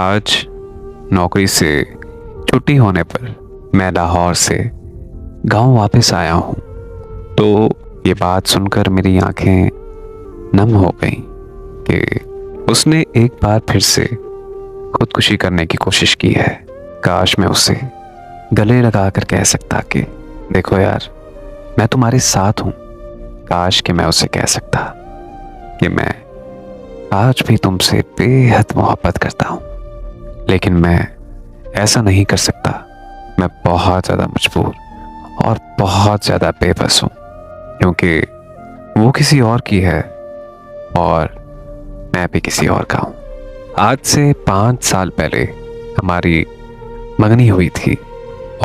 आज नौकरी से छुट्टी होने पर मैं लाहौर से गांव वापस आया हूं, तो ये बात सुनकर मेरी आंखें नम हो गईं कि उसने एक बार फिर से खुदकुशी करने की कोशिश की है। काश मैं उसे गले लगाकर कह सकता कि देखो यार, मैं तुम्हारे साथ हूं। काश कि मैं उसे कह सकता कि मैं आज भी तुमसे बेहद मोहब्बत करता हूं, लेकिन मैं ऐसा नहीं कर सकता। मैं बहुत ज़्यादा मजबूर और बहुत ज़्यादा बेबस हूं, क्योंकि वो किसी और की है और मैं भी किसी और का हूं। आज से 5 साल पहले हमारी मंगनी हुई थी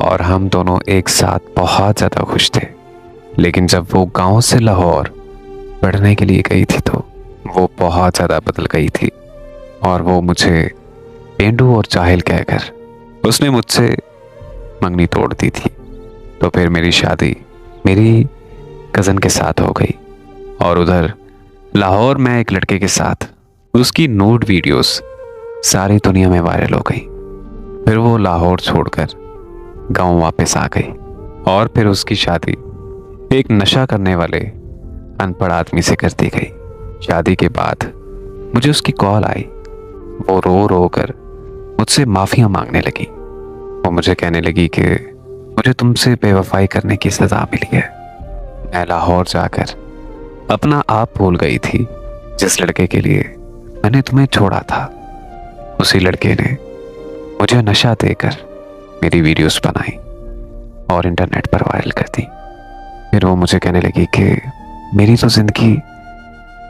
और हम दोनों एक साथ बहुत ज़्यादा खुश थे। लेकिन जब वो गांव से लाहौर पढ़ने के लिए गई थी तो वो बहुत ज़्यादा बदल गई थी और वो मुझे पेंडू और जाहिल कहकर उसने मुझसे मंगनी तोड़ दी थी। तो फिर मेरी शादी मेरी कज़न के साथ हो गई और उधर लाहौर में एक लड़के के साथ उसकी नूड वीडियोस सारी दुनिया में वायरल हो गई। फिर वो लाहौर छोड़कर गांव वापस आ गई और फिर उसकी शादी एक नशा करने वाले अनपढ़ आदमी से कर दी गई। शादी के बाद मुझे उसकी कॉल आई। वो रो रो कर मुझसे माफ़ियाँ मांगने लगी। वो मुझे कहने लगी कि मुझे तुमसे बेवफाई करने की सज़ा मिली है। मैं लाहौर जाकर अपना आप भूल गई थी। जिस लड़के के लिए मैंने तुम्हें छोड़ा था, उसी लड़के ने मुझे नशा देकर मेरी वीडियोस बनाई और इंटरनेट पर वायरल कर दी। फिर वो मुझे कहने लगी कि मेरी तो ज़िंदगी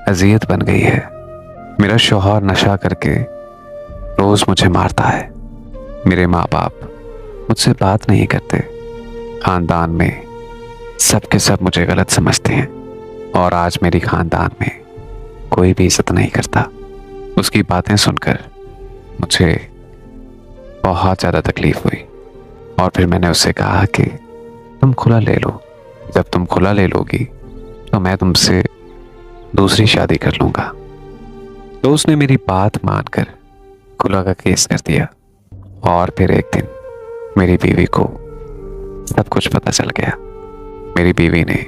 अज़ियत बन गई है। मेरा शौहर नशा करके रोज़ मुझे मारता है। मेरे माँ बाप मुझसे बात नहीं करते। ख़ानदान में सब के सब मुझे गलत समझते हैं और आज मेरी ख़ानदान में कोई भी इज्जत नहीं करता। उसकी बातें सुनकर मुझे बहुत ज़्यादा तकलीफ़ हुई और फिर मैंने उससे कहा कि तुम खुला ले लो। जब तुम खुला ले लोगी तो मैं तुमसे दूसरी शादी कर लूँगा। तो उसने मेरी बात मानकर खुला का केस कर दिया और फिर एक दिन मेरी बीवी को सब कुछ पता चल गया। मेरी बीवी ने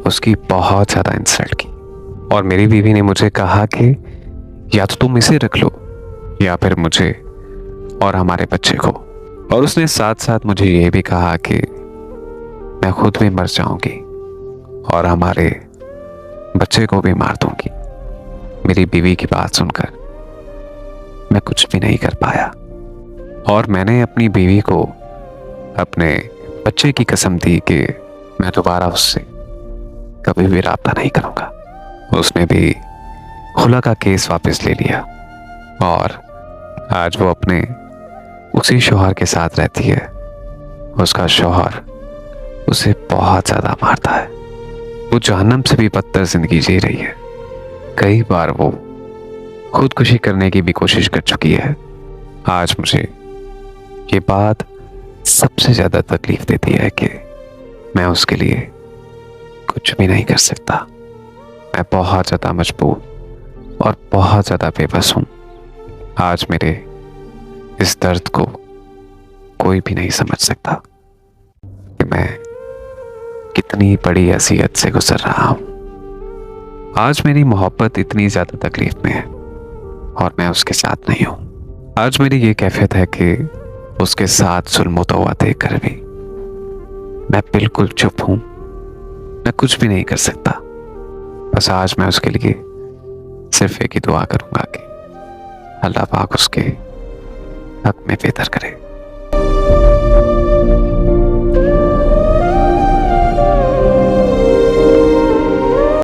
उसकी बहुत ज़्यादा इंसल्ट की और मेरी बीवी ने मुझे कहा कि या तो तुम इसे रख लो या फिर मुझे और हमारे बच्चे को। और उसने साथ साथ मुझे ये भी कहा कि मैं खुद भी मर जाऊंगी और हमारे बच्चे को भी मार दूंगी। मेरी बीवी की बात सुनकर मैं कुछ भी नहीं कर पाया और मैंने अपनी बीवी को अपने बच्चे की कसम दी कि मैं दोबारा उससे कभी भी राब्ता नहीं करूंगा। उसने भी खुला का केस वापस ले लिया और आज वो अपने उसी शौहर के साथ रहती है। उसका शौहर उसे बहुत ज़्यादा मारता है। वो जहन्नम से भी बदतर ज़िंदगी जी रही है। कई बार वो खुदकुशी करने की भी कोशिश कर चुकी है। आज मुझे ये बात सबसे ज़्यादा तकलीफ़ देती है कि मैं उसके लिए कुछ भी नहीं कर सकता। मैं बहुत ज़्यादा मजबूर और बहुत ज़्यादा बेबस हूँ। आज मेरे इस दर्द को कोई भी नहीं समझ सकता कि मैं कितनी बड़ी अज़ियत से गुजर रहा हूँ। आज मेरी मोहब्बत इतनी ज़्यादा तकलीफ़ में है और मैं उसके साथ नहीं हूँ। आज मेरी ये कैफियत है कि उसके साथ जुल्म होता हुआ देखकर भी मैं बिल्कुल चुप हूँ। मैं कुछ भी नहीं कर सकता। बस आज मैं उसके लिए सिर्फ एक ही दुआ करूँगा कि अल्लाह पाक उसके हक में बेहतर करे।